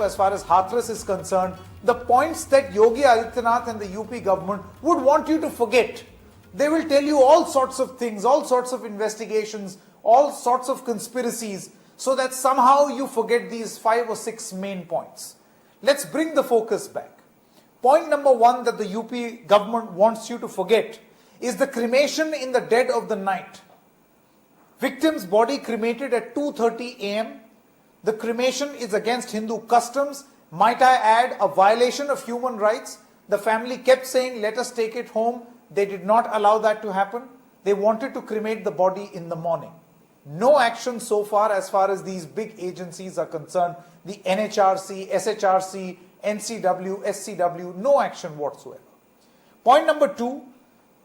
as far as Hathras is concerned, the points that Yogi Adityanath and the UP government would want you to forget. They will tell you all sorts of things, all sorts of investigations, all sorts of conspiracies, so that somehow you forget these 5 or 6 main points. Let's bring the focus back. Point number 1 that the UP government wants you to forget is the cremation in the dead of the night. Victim's body cremated at 2:30 a.m. The cremation is against Hindu customs. Might I add, a violation of human rights. The family kept saying, let us take it home. They did not allow that to happen. They wanted to cremate the body in the morning. No action so far as these big agencies are concerned. The NHRC, SHRC, NCW, SCW, no action whatsoever. Point number 2,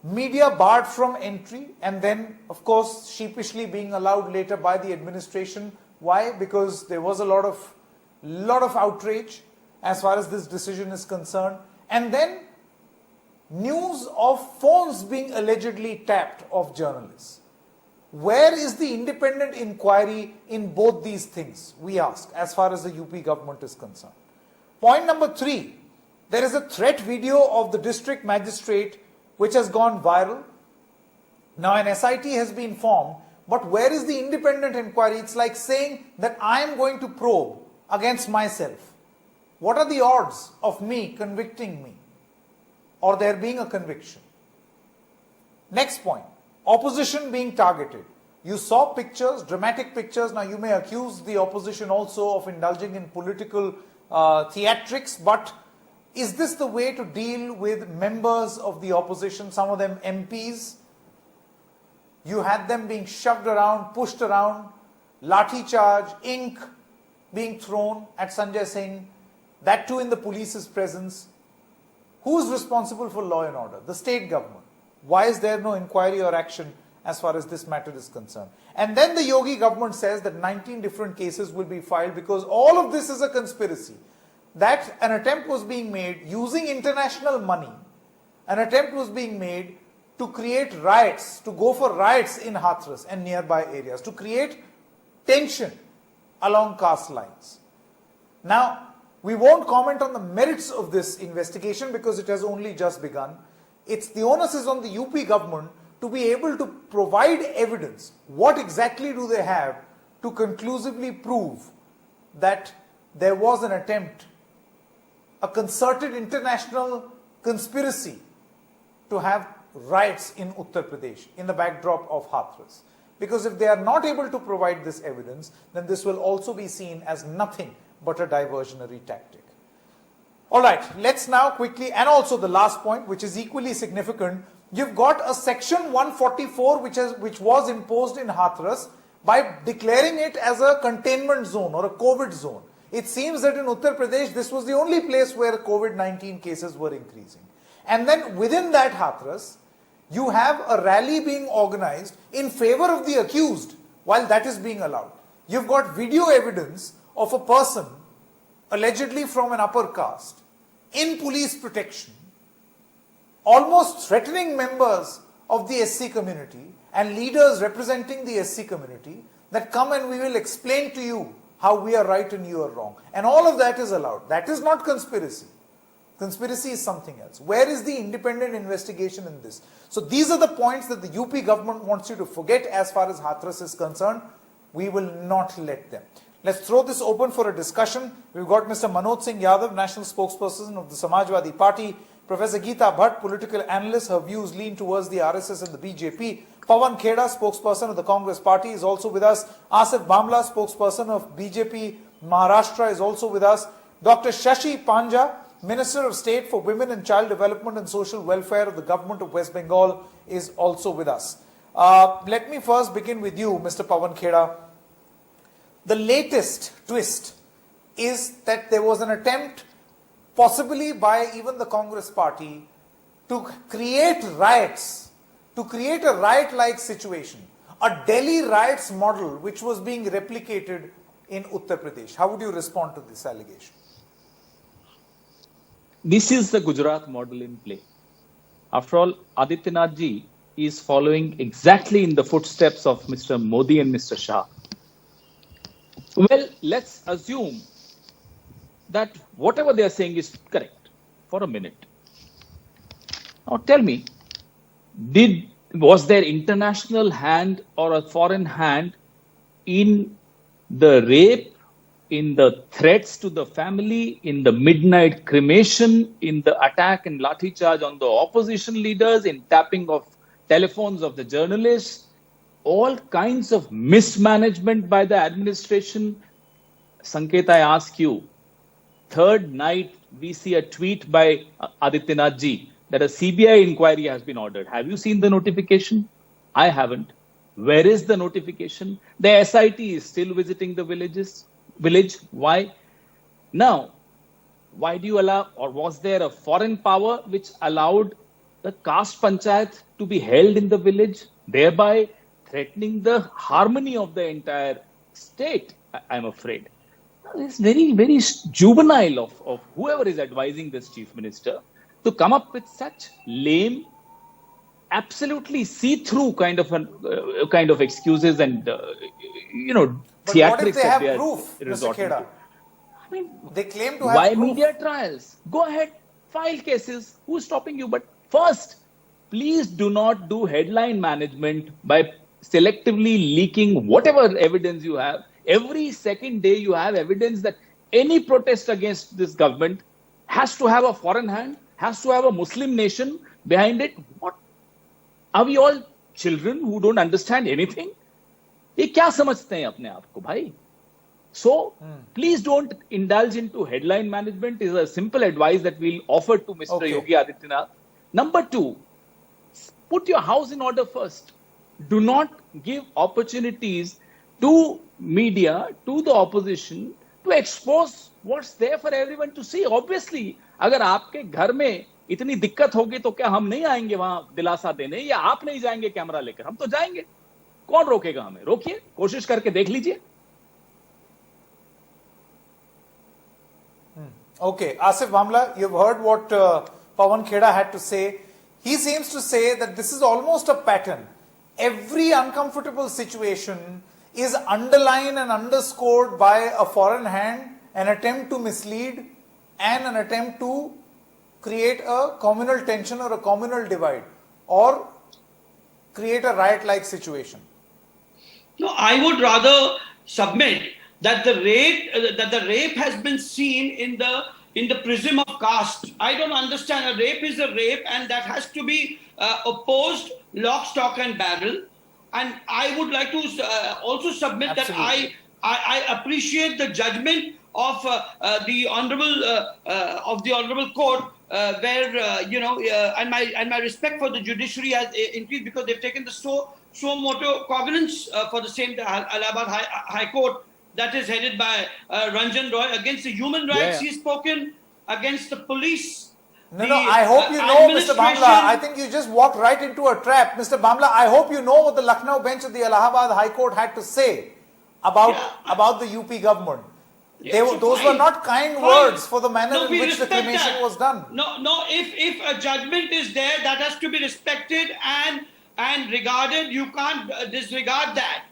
media barred from entry and then, of course, sheepishly being allowed later by the administration. Why? Because there was a lot of outrage as far as this decision is concerned. And then news of phones being allegedly tapped of journalists. Where is the independent inquiry in both these things, we ask, as far as the UP government is concerned. Point number 3, there is a threat video of the district magistrate which has gone viral. Now an SIT has been formed, but where is the independent inquiry? It's like saying that I am going to probe against myself. What are the odds of me convicting me or there being a conviction? Next point, opposition being targeted. You saw pictures, dramatic pictures. Now you may accuse the opposition also of indulging in political theatrics, but is this the way to deal with members of the opposition, some of them MPs? You had them being shoved around, pushed around, lathi charge, ink being thrown at Sanjay Singh, that too in the police's presence. Who is responsible for law and order? The state government. Why is there no inquiry or action as far as this matter is concerned? And then the Yogi government says that 19 different cases will be filed because all of this is a conspiracy. That an attempt was being made using international money. An attempt was being made to create riots, to go for riots in Hathras and nearby areas, to create tension along caste lines. Now, we won't comment on the merits of this investigation because it has only just begun. The onus is on the UP government to be able to provide evidence. What exactly do they have to conclusively prove that there was an attempt, a concerted international conspiracy to have riots in Uttar Pradesh in the backdrop of Hathras? Because if they are not able to provide this evidence, then this will also be seen as nothing but a diversionary tactic. All right, let's now quickly, and also the last point, which is equally significant, you've got a section 144 which was imposed in Hathras by declaring it as a containment zone or a COVID zone. It seems that in Uttar Pradesh, this was the only place where COVID-19 cases were increasing. And then within that Hathras, you have a rally being organized in favor of the accused while that is being allowed. You've got video evidence of a person allegedly from an upper caste in police protection, almost threatening members of the SC community and leaders representing the SC community that come and we will explain to you how we are right and you are wrong. And all of that is allowed. That is not conspiracy. Conspiracy is something else. Where is the independent investigation in this? So these are the points that the UP government wants you to forget as far as Hathras is concerned. We will not let them. Let's throw this open for a discussion. We've got Mr. Manoj Singh Yadav, National Spokesperson of the Samajwadi Party. Professor Geeta Bhatt, political analyst. Her views lean towards the RSS and the BJP. Pawan Kheda, spokesperson of the Congress Party, is also with us. Asif Bamla, spokesperson of BJP Maharashtra, is also with us. Dr. Shashi Panja, Minister of State for Women and Child Development and Social Welfare of the Government of West Bengal, is also with us. Let me first begin with you, Mr. Pawan Kheda. The latest twist is that there was an attempt, possibly by even the Congress Party, to create riots, to create a riot-like situation, a Delhi riots model which was being replicated in Uttar Pradesh. How would you respond to this allegation? This is the Gujarat model in play. After all, Adityanath ji is following exactly in the footsteps of Mr. Modi and Mr. Shah. Well, let's assume that whatever they are saying is correct for a minute. Now tell me, was there international hand or a foreign hand in the rape, in the threats to the family, in the midnight cremation, in the attack and lathi charge on the opposition leaders, in tapping of telephones of the journalists, all kinds of mismanagement by the administration? Sanket, I ask you, third night we see a tweet by Adityanath ji that a CBI inquiry has been ordered. Have you seen the notification? I haven't. Where is the notification? The SIT is still visiting the village. Why? Now, why do you allow, or was there a foreign power which allowed the caste panchayat to be held in the village, thereby threatening the harmony of the entire state? I'm afraid. It's very, very juvenile of whoever is advising this chief minister to come up with such lame, absolutely see-through kind of excuses and But theatrics what if they that have they are proof, Mr. resorting Kheda? to. I mean, They claim to have why proof. media trials? Go ahead, file cases. Who's stopping you? But first, please do not do headline management by selectively leaking whatever evidence you have. Every second day you have evidence that any protest against this government has to have a foreign hand, has to have a Muslim nation behind it. What? Are we all children who don't understand anything? ये क्या समझते हैं अपने आप को भाई? So, please don't indulge into headline management is a simple advice that we'll offer to Mr. Okay. Yogi Adityanath. Number two, put your house in order first. Do not give opportunities to media, to the opposition to expose what's there for everyone to see. Obviously, अगर आपके घर में इतनी दिक्कत होगी तो क्या हम नहीं आएंगे वहां दिलासा देने, या आप नहीं जाएंगे कैमरा लेकर? हम तो जाएंगे. कौन रोकेगा हमें? रोकिए, कोशिश करके देख लीजिए. Okay, Asif Bhamla, you've heard what Pawan Kheda had to say. He seems to say that this is almost a pattern. Every uncomfortable situation is underlined and underscored by a foreign hand, an attempt to mislead, and an attempt to create a communal tension or a communal divide, or create a riot-like situation. No, I would rather submit that the rape has been seen in the prism of caste. I don't understand. A rape is a rape, and that has to be opposed lock, stock, and barrel. And I would like to also submit Absolutely. that I appreciate the judgment of the honorable court, where and my respect for the judiciary has increased because they've taken the suo motu cognizance for the same Allahabad High Court that is headed by Ranjan Roy against the human rights. Yeah. He's spoken against the police. No, I hope you know, Mr. Bhamla. I think you just walked right into a trap. Mr. Bhamla, I hope you know what the Lucknow bench of the Allahabad High Court had to say about the UP government. Those were not kind words for the manner in which the cremation was done. No, if a judgment is there, that has to be respected and regarded. You can't disregard that.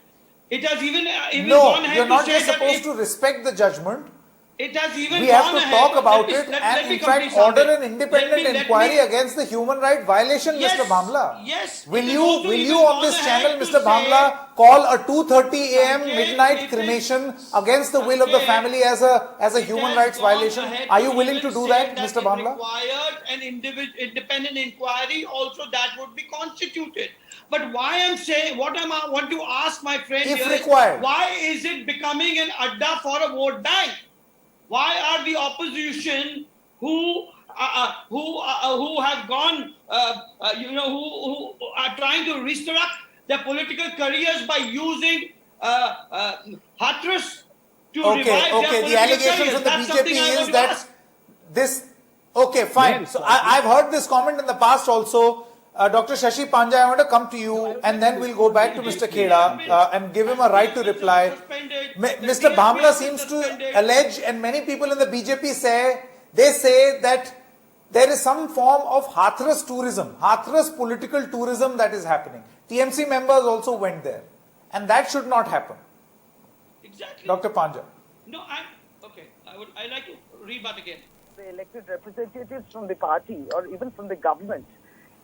It has even gone ahead you're not to say just that supposed to respect the judgment. It has even We gone have to ahead. talk about Let it me and in complete fact order something. an independent Let me- inquiry against the human right violation, Yes, Mr. Bhamla. yes, Will it is you also even on gone this ahead channel, to Mr. say- Bhamla, call a 2:30 a.m. Sanket, midnight it is- cremation against the will of the Sanket, family as a It human has rights gone violation? ahead Are you willing even to do say that, Mr. It Bhamla? required an independent inquiry. Also, that would be constituted. But why I'm saying, what I want to ask my friend If here required. is, why is it becoming an adda for a vote bank? Why are the opposition who have gone, who are trying to resurrect their political careers by using Hathras to revive their political The allegation careers? from the That's BJP something I want is to that ask. this. Okay, fine. Yes, So I've heard this comment in the past also. Dr. Shashi Panja, I want to come to you and then we'll go back to Mr. Kheda and give him a right to reply. Mr. Bhamla seems to allege, and many people in the BJP say that there is some form of Hathras tourism, Hathras political tourism that is happening. TMC members also went there, and that should not happen. Exactly. Dr. Panja. No, I'd like to rebut again. The elected representatives from the party or even from the government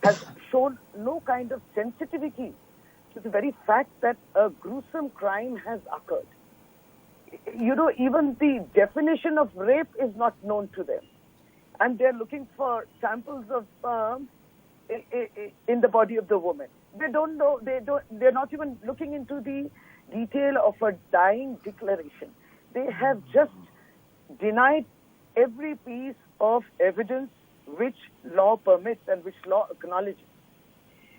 has shown no kind of sensitivity to the very fact that a gruesome crime has occurred. You know, even the definition of rape is not known to them. And they're looking for samples of sperm in the body of the woman. They don't know, they're not even looking into the detail of a dying declaration. They have just denied every piece of evidence which law permits and which law acknowledges.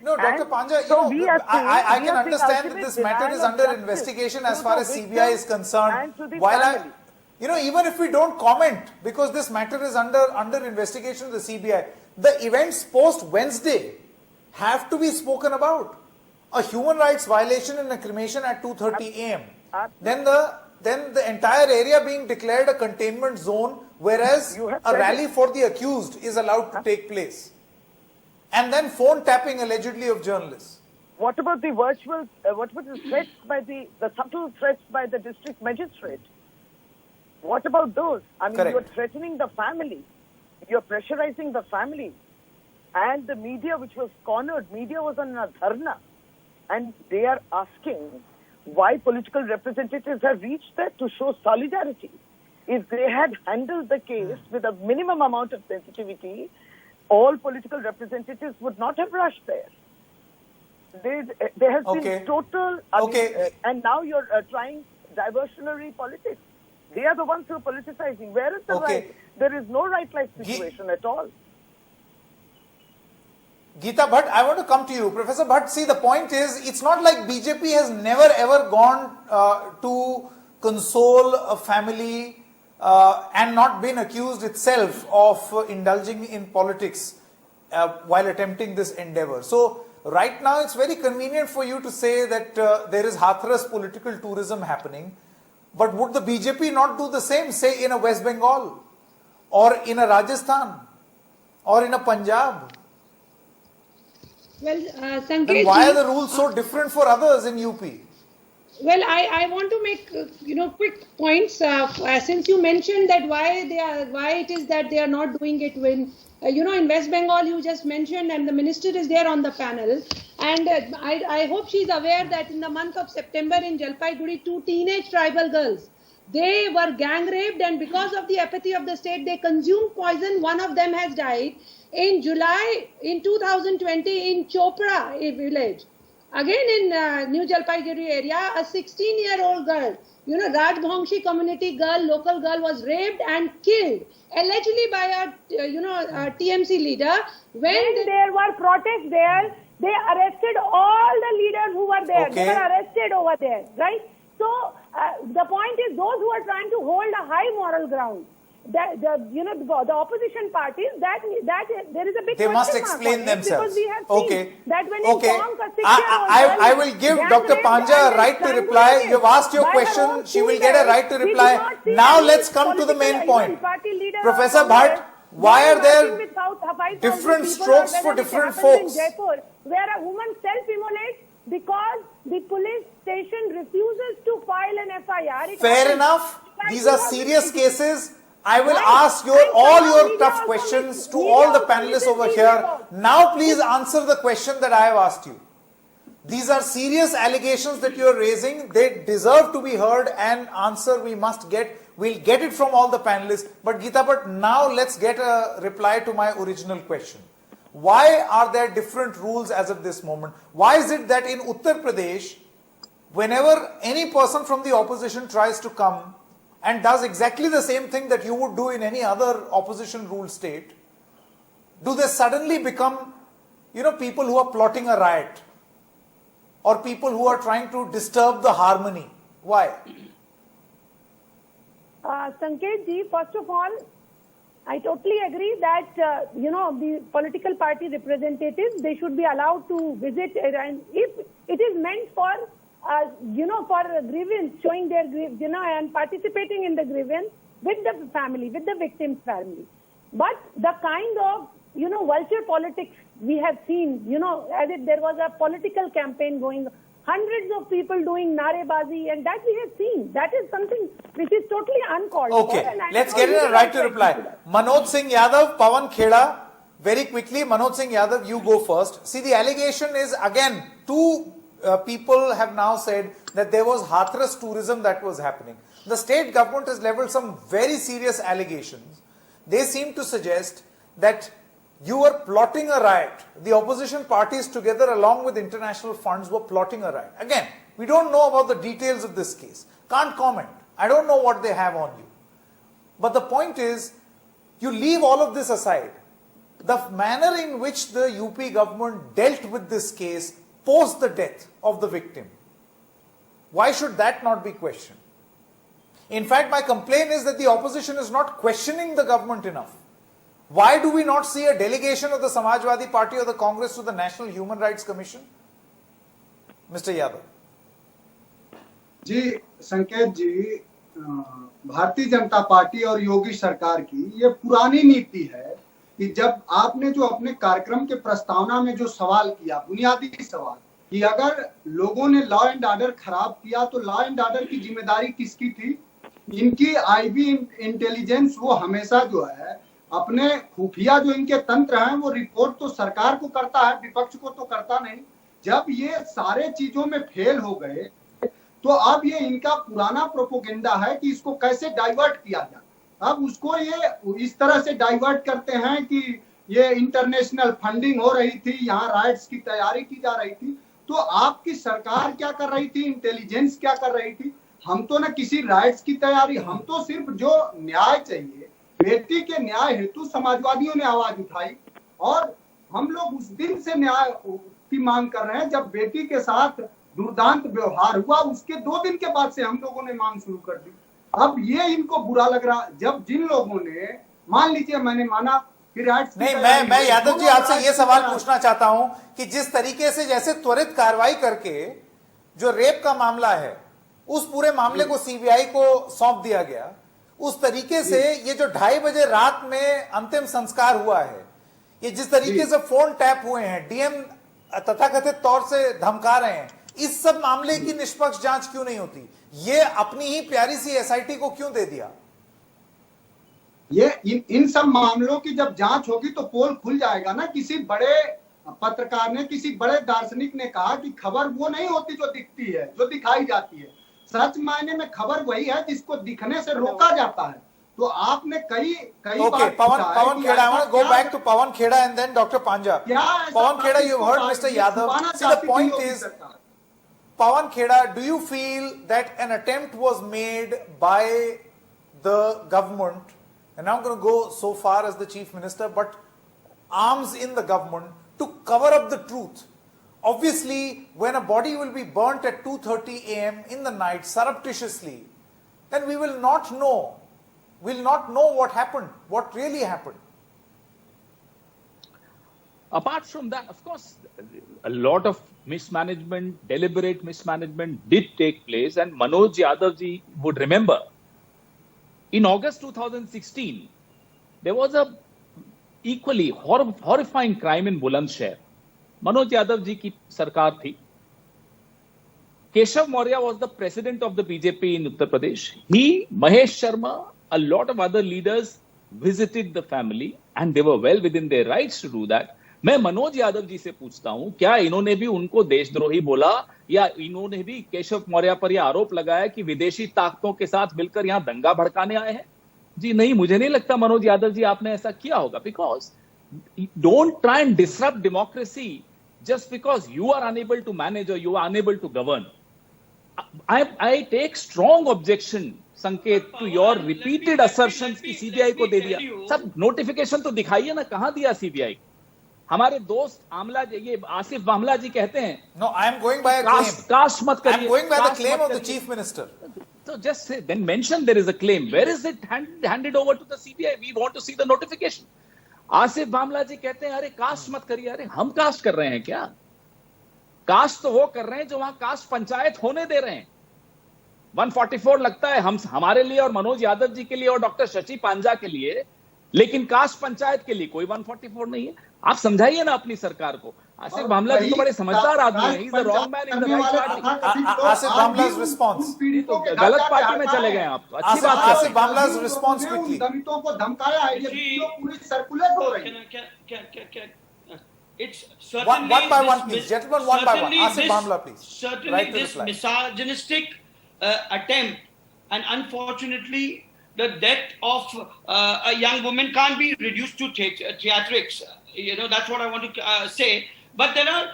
No, Dr. And Panja, so you we know, are saying- I we can are saying understand that ultimate this matter is denial of under justice investigation to as far the as victim CBI is concerned. and to the While family. you know, even if we don't comment because this matter is under investigation of the CBI, the events post Wednesday have to be spoken about. A human rights violation in a cremation at 2:30 a.m. Then the entire area being declared a containment zone, whereas You have a said rally it. for the accused is allowed to take place. And then phone tapping allegedly of journalists. What about the virtual, what about the threats by the subtle threats by the district magistrate? What about those? I mean, Correct. you're threatening the family. You're pressurizing the family. And the media, which was cornered, media was on a dharna. And they are asking why political representatives have reached there to show solidarity. If they had handled the case with a minimum amount of sensitivity, all political representatives would not have rushed there. There has Okay. been total, Okay. and now you're trying diversionary politics. They are the ones who are politicizing. Where is the Okay. right? There is no right-like situation at all. Geeta Bhatt, I want to come to you. Professor Bhatt, see, the point is, it's not like BJP has never ever gone to console a family and not been accused itself of indulging in politics while attempting this endeavor. So, right now, it's very convenient for you to say that there is Hathras political tourism happening. But would the BJP not do the same, say, in a West Bengal or in a Rajasthan or in a Punjab? Well, Then Sanket why ji, are the rules so different for others in UP? well, I want to make quick points. Since you mentioned that why it is that they are not doing it when in West Bengal you just mentioned, and the minister is there on the panel, and I hope she's aware that in the month of September in Jalpaiguri, 2 teenage tribal girls, they were gang raped, and because of the apathy of the state, they consumed poison. One of them has died in July in 2020 in Chopra village. Again in New Jalpaiguri area, a 16-year-old girl, Rajbangshi community girl, local girl, was raped and killed, allegedly by a TMC leader. When there were protests there, they arrested all the leaders who were there. They Okay. were arrested over there, right? So the point is, those who are trying to hold a high moral ground, the opposition parties, that there is a big They must question mark explain on it, themselves. because we have seen Okay. that when Okay. you form a 6-year-old girl, I will give gang Dr. raped Panja and a right to then reply. strangulated You've asked your by her question. own She will school get a girls. right to We do reply. not see Now any let's come to the main political, point. even party leader Professor of Bhatt, Congress, why are there working with 5,000 different people, strokes or for whether it different happens folks? in Jaipur, where a woman self-immolates because the police station refuses to file an FIR. It Fair happens. enough. These are serious cases. I will Right. ask And all some your media tough also questions mis- to media all the also panelists over misleads here. about. Now please answer the question that I have asked you. These are serious allegations that you are raising. They deserve to be heard, and answer we must get. We'll get it from all the panelists. But Geeta, but now let's get a reply to my original question. Why are there different rules as of this moment? Why is it that in Uttar Pradesh, whenever any person from the opposition tries to come and does exactly the same thing that you would do in any other opposition ruled state, do they suddenly become, people who are plotting a riot or people who are trying to disturb the harmony? Why? Sanket ji, first of all, I totally agree that, the political party representatives, they should be allowed to visit, and if it is meant for, for a grievance, showing their grievance, and participating in the grievance with the family, with the victim's family. But the kind of, vulture politics we have seen, as if there was a political campaign going hundreds of people doing narebazi, and that we have seen. That is something which is totally uncalled Okay, for. And let's get in a right to reply. Manoj Singh Yadav, Pawan Kheda, very quickly. Manoj Singh Yadav, you go first. See, the allegation is again, two people have now said that there was Hathras tourism that was happening. The state government has leveled some very serious allegations. They seem to suggest that you were plotting a riot. The opposition parties together along with international funds were plotting a riot. Again, we don't know about the details of this case. Can't comment. I don't know what they have on you. But the point is, you leave all of this aside. The manner in which the UP government dealt with this case post the death of the victim, why should that not be questioned? In fact, my complaint is that the opposition is not questioning the government enough. Why do we not see a delegation of the Samajwadi Party or the Congress to the National Human Rights Commission? Mr. Yadav. जी संकेत जी, Bharatiya Janata party और योगी सरकार की ये पुरानी नीति है कि जब आपने जो अपने कार्यक्रम के प्रस्तावना में जो सवाल किया, बुनियादी सवाल कि अगर लोगों ने लॉ एंड ऑर्डर खराब किया तो लॉ एंड ऑर्डर की जिम्मेदारी किसकी थी? इनकी आईबी इंटेलिजेंस वो हमेशा जो है अपने खुफिया जो इनके तंत्र हैं वो रिपोर्ट तो सरकार को करता है, विपक्ष को तो करता नहीं। जब ये सारे चीजों में फेल हो गए तो अब ये इनका पुराना प्रोपोगेंडा है कि इसको कैसे डाइवर्ट किया जाए। अब उसको ये इस तरह से डाइवर्ट करते हैं कि ये इंटरनेशनल फंडिंग हो रही थी, यहाँ राइट्स की तैयारी की जा रही थी। तो आपकी सरकार क्या कर रही थी, इंटेलिजेंस क्या कर रही थी? हम तो ना किसी राइट्स की तैयारी, हम तो सिर्फ जो न्याय चाहिए, बेटी के न्याय हेतु समाजवादियों ने आवाज उठाई और हम लोग उस दिन से न्याय की मांग कर रहे हैं जब बेटी के साथ दुर्दांत व्यवहार हुआ, उसके 2 दिन के बाद से हम लोगों ने मांग शुरू कर दी। अब ये इनको बुरा लग रहा जब जिन लोगों ने, मान लीजिए मैंने माना कि राइट्स नहीं, मैं यादव जी आपसे ये सवाल पूछना चाहता हूं कि जिस तरीके से जैसे त्वरित कार्रवाई करके जो रेप का मामला है उस पूरे मामले को सीबीआई को सौंप दिया गया, उस तरीके से ये जो 2:30 बजे रात में अंतिम संस्कार हुआ है, ये जिस तरीके से फोन टैप हुए हैं, डीएम तथाकथित तौर से धमका रहे हैं, इस सब मामले की निष्पक्ष जांच क्यों नहीं होती? ये अपनी ही प्यारी सी एसआईटी को क्यों दे दिया? ये इन सब मामलों की जब जांच होगी तो पोल खुल जाएगा ना। किसी बड़े पत्रकार ने, किसी बड़े दार्शनिक ने कहा कि खबर वो नहीं होती जो दिखती है, जो दिखाई जाती है। सच मायने में खबर वही है जिसको दिखने से रोका जाता है। तो आपने कई Okay, Pawan Kheda, I want to go back to Pawan Kheda and then Dr. Panja. Pawan Kheda, you've heard Mr. Yadav. See, the point is, Pawan Kheda, do you feel that an attempt was made by the government, and I'm going to go so far as the Chief Minister, but arms in the government to cover up the truth? Obviously, when a body will be burnt at 2:30 a.m. in the night surreptitiously, then we will not know what happened, what really happened. Apart from that, of course, a lot of mismanagement, deliberate mismanagement did take place, and Manoj Yadav ji would remember, in August 2016, there was a equally horrifying crime in Bulandshahr. Manoj Yadav ji ki sarkar thi. Keshav Maurya was the president of the BJP in Uttar Pradesh. He, Mahesh Sharma, a lot of other leaders visited the family and they were well within their rights to do that. मैं मनोज यादव जी से पूछता हूं, क्या इन्होंने भी उनको देशद्रोही बोला या इन्होंने भी केशव मौर्य पर यह आरोप लगाया कि विदेशी ताकतों के साथ मिलकर यहां दंगा भड़काने आए हैं? जी नहीं, मुझे नहीं लगता मनोज यादव जी आपने ऐसा किया होगा। Because don't try and disrupt democracy just because you are unable to manage or you are unable to govern. I take strong objection, Sanket, to your repeated assertions कि सीबीआई को दे दिया। सब नोटिफिकेशन तो दिखाइए ना, कहां दिया सीबीआई? हमारे दोस्त आमला, ये आसिफ मामला जी कहते हैं, No, I am going by a claim. Cast मत करिए। I am going by the claim of the chief minister. So just say, then mention there is a claim. Where is it handed over to the CBI? We want to see the notification. Asif मामला जी कहते हैं, अरे cast मत करिए। अरे हम cast कर रहे हैं क्या? कास्ट तो वो कर रहे हैं जो वहां कास्ट पंचायत होने दे रहे हैं। 144 लगता है हमारे लिए और मनोज यादव जी के लिए और डॉक्टर शशि पांजा के लिए, लेकिन कास्ट पंचायत के लिए कोई 144 नहीं है। आप समझाइए ना अपनी सरकार को। आसिफ बामला जी तो बड़े समझदार आदमी है, he is the wrong man in the right party. Asif Bamla's response. गलत पार्टी में चले गए आप तो। अच्छी बात है। Asif Bamla's response quickly. दलितों को धमकाया है, ये वीडियो पूरी सर्कुलेट हो रही है। It's certainly One by one, this please. Gentlemen, one by one. certainly Asif this- Bamla, please. Certainly Right to this reply. misogynistic attempt, and unfortunately, the death of a young woman can't be reduced to theatrics. That's what I want to say. But there are,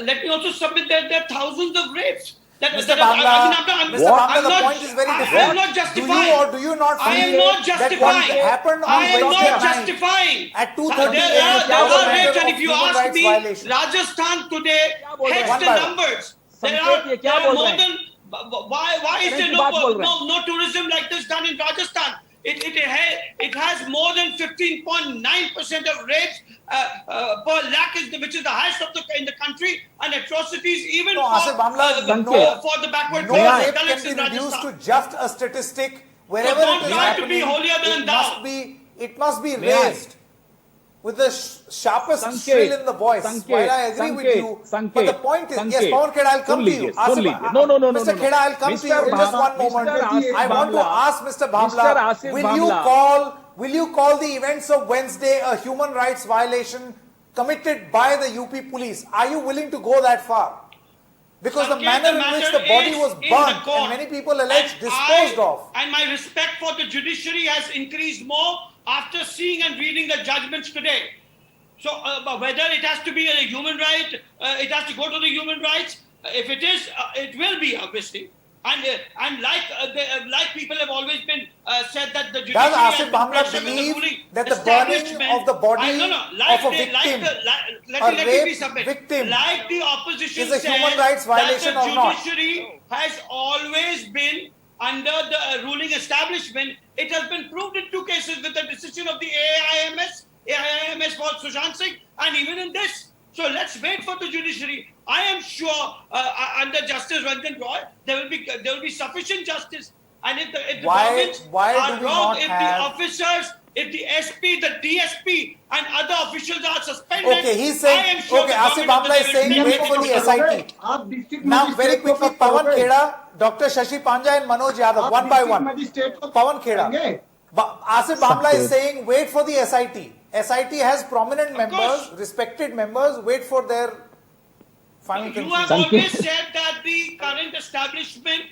let me also submit that there are thousands of rapes. Mr. Bamla, Mr. Bamla, the point is very different. I am not justifying. Do you or do you not I am feel not that what justifying. happened on I am Wednesday not night justifying. at 2:30 There a.m. are was a rapes, matter and of if you human ask rights me, violation? Rajasthan today बोल रहे heads हैं? the One by one. numbers. There संकेत, ये क्या are बोल more रहे हैं? than. Why is तरह there की बात बोल रहे हैं। no tourism like this done in Rajasthan? It has more than 15.9% of rapes per lakh, which is the highest in the country, and atrocities even No, Asif Bamla, for the backward No classes, rape Dalits can in be reduced Rajasthan. to just a statistic. Wherever So don't it is try to happening, be holier than it thou. must be May I? raised with the sharpest Sanket, shrill in the voice. Sanket, While I agree with Sanket, you, Sanket, but the point is, yes, Sanket. Pawan Kheda, I'll come soon to you. लीजिए, सुन लीजिए। No, Mr. Kheda, I'll come to you in just one moment. I want to ask Mr. Bamla, Mr. Asif will you call the events of Wednesday a human rights violation committed by the UP police? Are you willing to go that far? Because the Sanket, manner in which the body is was in the burnt court. and many people allege And disposed of. And my respect for the judiciary has increased more after seeing and reading the judgments today. So whether it has to be a human right, it has to go to the human rights. If it is, it will be, obviously. And like people have always been said that the judiciary Does has Asif been Bamla pressured with the believe ruling that the burning establishment- of the body of a victim, let me be raped submit. victim, Like the opposition is a human says rights violation that or the not? judiciary has always been under the ruling establishment. It has been proved in two cases with the decision of the AIMS for Sushant Singh, and even in this. So let's wait for the judiciary. I am sure under Justice Ranjan Roy there will be sufficient justice. And if the governments why are do we wrong, not if have- the officers, if the SP, the DSP, and other officials are suspended, Okay, he's saying, I am sure okay, the Asif government Bamla is will saying take wait it for the into SIT. आप district Now, very magistrate को quickly, कब Pawan करोगे? Kheda, Dr. Shashi Panja and Manoj Yadav, आप one by district one. Magistrate को Pawan Kheda. करेंगे? Asif Bamla is Sanket. saying wait for the SIT. SIT has prominent members, course. respected members. Wait for their final You conclusion. have Sanket. always said that the current establishment,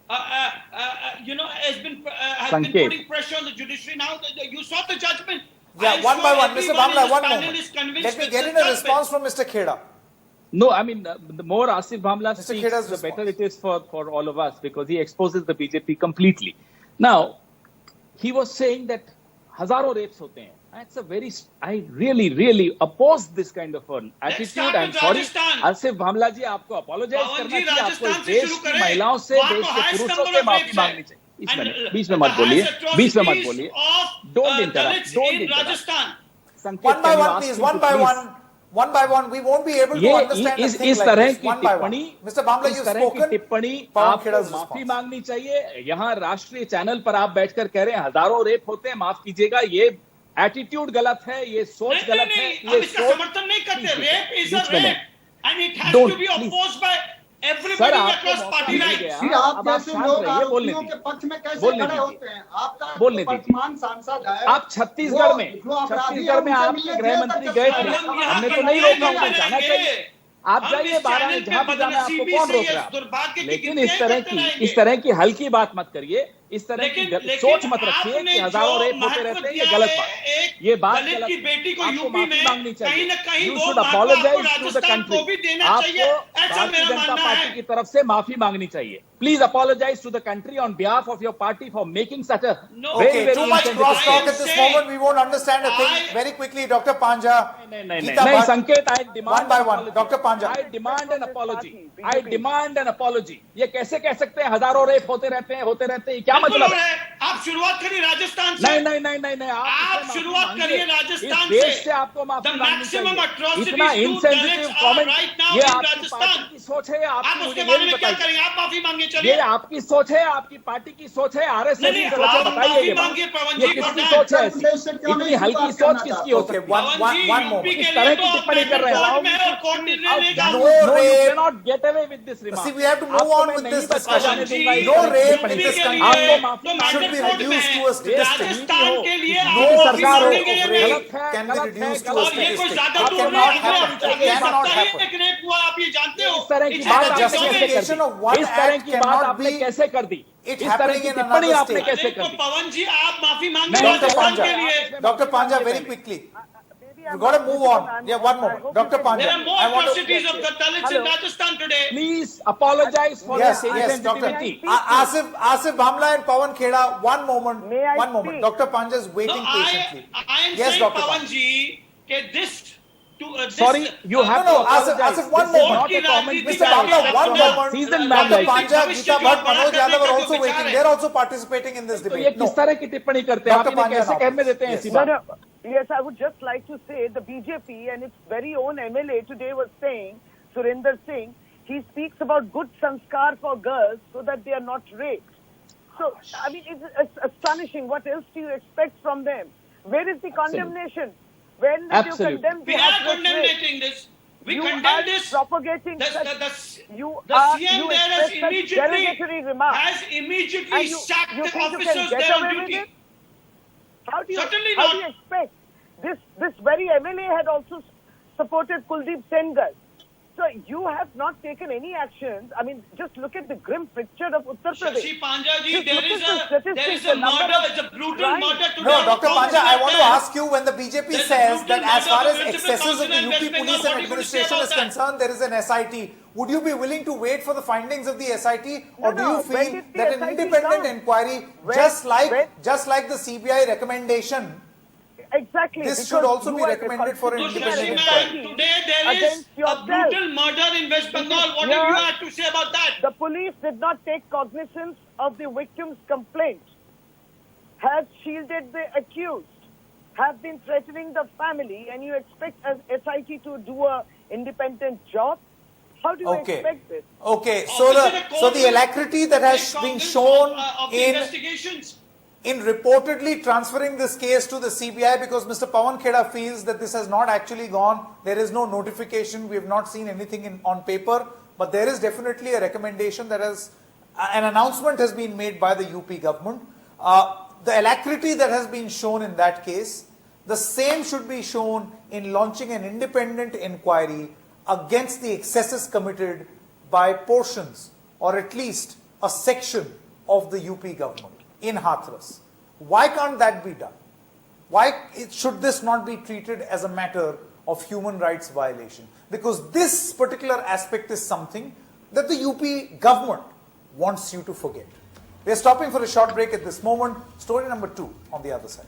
has been Sanket. putting pressure on the judiciary. Now you saw the judgment. Yeah, I'm one sure by one. Mr. everyone in Bamla, this one panel moment. is convinced Let me with get this in a judgment. response from Mr. Kheda. No, I mean, the more Asif Bamla Mr. speaks, Kheda's the better response. it is for all of us because he exposes the BJP completely. Now, he was saying that hazaron rapes hote hain. That's a very, I really oppose this kind of an attitude. start I'm with sorry, Rajasthan. Asif Bhamla ji, आपको apologize पवन करना जी, चाहिए, आपको राजस्थान इस से देश शुरू की करें। महिलाओं से, वहाँ देश तो के highest पुरुषों number से of माफी rapes मांगनी है। चाहिए। And, बीच में मत बोलिए, बीच में मत बोलिए। Don't interrupt, Dalits don't in interrupt. Rajasthan. संकेत, One by can you one, ask please. him One to by please- one. One by one. We won't be able to ये understand a इस thing like तरह this. की One by one. टिप्पणी, Mr. Bamla, इस you've तरह की spoken. टिप्पणी Pawan आपको Kheda's माफी response. मांगनी चाहिए। यहाँ राष्ट्रीय चैनल पर आप बैठकर कह रहे हैं हजारों रेप होते हैं, माफ कीजिएगा, ये एटीट्यूड गलत है, ये सोच गलत है, नहीं, ये हम इसका सोच समर्थन नहीं करते। ठीक है, Rape is a बीच में नहीं। rape, and it has Don't, to be please. opposed by sir, everybody आपको across मौका party मिल lines. गया। फिर आप अब आप जैसे शांत लोग रहिए, बोलने आरोपियों के दीजिए। पक्ष में कैसे बोलने खड़े दीजिए। होते हैं? आपका बोलने दीजिए। वर्तमान सांसद है, आप छत्तीसगढ़ में, जो अपराधी छत्तीसगढ़ में है, आपके उनसे गृह मिलने मंत्री जेल गए तक थे, चले जाएं। हमने तो नहीं रोका, उनको जाना चाहिए। आप जाइए 12 जहां भी जाना है, आपको कौन रोक रहा है? लेकिन इस तरह की हल्की बात मत करिए, इस तरह की सोच मत रखिए कि हजारों रेप होते रहते हैं, ये गलत बात है। ये बात दलित गलत की है। बेटी को आपको यूपी माफी में मांगनी कहीं चाहिए। न कहीं You वो should महत्व apologize आपको to the राजस्थान country. को भी देना आपको चाहिए, ऐसा भारतीय मेरा जनता मानना पार्टी है। की तरफ से माफी मांगनी चाहिए। Please apologize to the country on behalf of your party for making such a No. very, Okay, very too much insensitive crosstalk statement. at this saying- moment. We won't understand a thing. I- Very quickly, Dr. Panja. नहीं, Geeta नहीं, Bhatt. संकेत, I demand One by an one. apology. Dr. Panja. I demand an apology. I demand an apology. ये कैसे कह सकते हैं हजारों rape होते रहते हैं, ये क्या बिल्कुल मतलब हो रहा है? है। आप शुरुआत करिए राजस्थान से। नहीं, आप इससे शुरुआत माफी करिए मांगिए। राजस्थान इस देश से। से आपको माफी The मांगनी maximum चाहिए। atrocities इतना to insensitive Dalits are comment right now ये in आपकी Rajasthan. पार्टी आपकी सोच है, आप आपकी उसके मुझे बारे ये में क्या बताइए। करेंगे? आप माफी मांगिए, ये चलिए। आपकी सोच है, आपकी पार्टी की सोच है, आरएसएस नहीं, की सोच है, आप बताइए माफी ये बात। मांगिए पवन ये जी, किसकी for सोच है उत्तर ऐसी? प्रदेश से क्यों नहीं इतनी हल्की स्वीकार सोच करना किसकी हो चाहते? सकती है? पवन जी, one यूपी moment. के इस लिए तरह तो की आप टिप्पणी कर रहे हैं। कोर्ट में और कोर्ट निर्णय लेगा। No No, you rape. cannot get away with this remark. See, we have to move आपको on मैं with नहीं this बचा discussion. जाने दूंगा इस No तरह की rape टिप्पणी। in this के country लिए आपको माफी तो मांगनी should be mandate court reduced में to a है। statistic. राजस्थान के लिए No आप माफी सरकार हो, मांगने के लिए of नहीं। rape can be गलत है, reduced to a गलत है। और ये कोई statistic. ज्यादा It दूर cannot नहीं है। happen. अगले It cannot सप्ताह ही happen. एक रेप हुआ, आप ये जानते हो। इस तरह की It's बात happened आपने so कैसे many- कर justification of दी? one इस तरह act की बात cannot आपने be कैसे कर दी? it इस तरह happening की in टिप्पणी another आपने state. कैसे अरे कर तो दी? पवन जी, आप माफी मांगिए Dr. राजस्थान Panja, के लिए। Dr. Panja, very quickly. We've got to move on. Yeah, one moment. Dr. There Panja, are more I want atrocities to. of the Dalits in Rajasthan today. Please apologize for Yes, this yes, Dr. insensitivity. Asif Bhamla and Pawan Kheda, one moment. May I One moment. speak? Dr. Panja is No, waiting patiently. I am Yes, saying, Dr. Pawan Panja. ji, that this Sorry, you have No, to no, Asif, apologize. Asif, one This is moment. not a comment Mr. which Mr. I Bhamla, expect one from a moment. seasoned man Dr. like you. Panja, Geeta Bhatt, Manoj Yadav are also waiting. They're also participating in this तो ये debate. किस No. तरह की टिप्पणी करते हैं? आप Dr. इन्हें Panja कैसे now, कहने please. देते हैं ऐसी Yes. बात? No, no. Yes, I would just like to say the BJP and its very own MLA today was saying, Surinder Singh, he speaks about good sanskar for girls so that they are not raped. So, I mean, it's astonishing. What else do you expect from them? Where is the condemnation? When did you Absolutely. condemn the we are act of rape? condemning this. We You condemn are this. propagating The such, you CM there has express such immediately derogatory remarks. immediately And sacked you the think you officers can get there on away with duty. it? How do you Certainly how do not. you expect? This very MLA had also supported Kuldeep Sengar. So you have not taken any actions. I mean, just look at the grim picture of Uttar Pradesh. Shashi Panja ji, Just there look is at the a statistics, murder, the number of it's a brutal crimes. murder today. No, on Dr. Congress Panja, I right want to there. ask you, when the BJP There's a says that brutal as far murder as of the excesses Municipal of the Council UP in West police Bengal, and what do you say administration about is that? concerned, there is an SIT. Would you be willing to wait for the findings of the SIT, or do you No, when feel did the that an SIT independent come? inquiry, When- just like when- the CBI recommendation, Exactly. This because should also you be are recommended for an So independent Shashi inquiry. ma'am, today there is against a yourself. brutal murder in West Bengal. What do Yeah. you have to say about that? The police did not take cognizance of the victim's complaint, have shielded the accused, have been threatening the family, and you expect as SIT to do a independent job? How do you Okay. expect this? Okay, Or so is it a the court alacrity that has take been cognizance shown of the in investigations. reportedly transferring this case to the CBI, because Mr. Pawan Kheda feels that this has not actually gone, there is no notification, we have not seen anything on paper, but there is definitely a recommendation that has, an announcement has been made by the UP government. The alacrity that has been shown in that case, the same should be shown in launching an independent inquiry against the excesses committed by portions, or at least a section of the UP government in Hathras. Why can't that be done? Why should this not be treated as a matter of human rights violation? Because this particular aspect is something that the UP government wants you to forget. We are stopping for a short break at this moment. Story number 2 on the other side.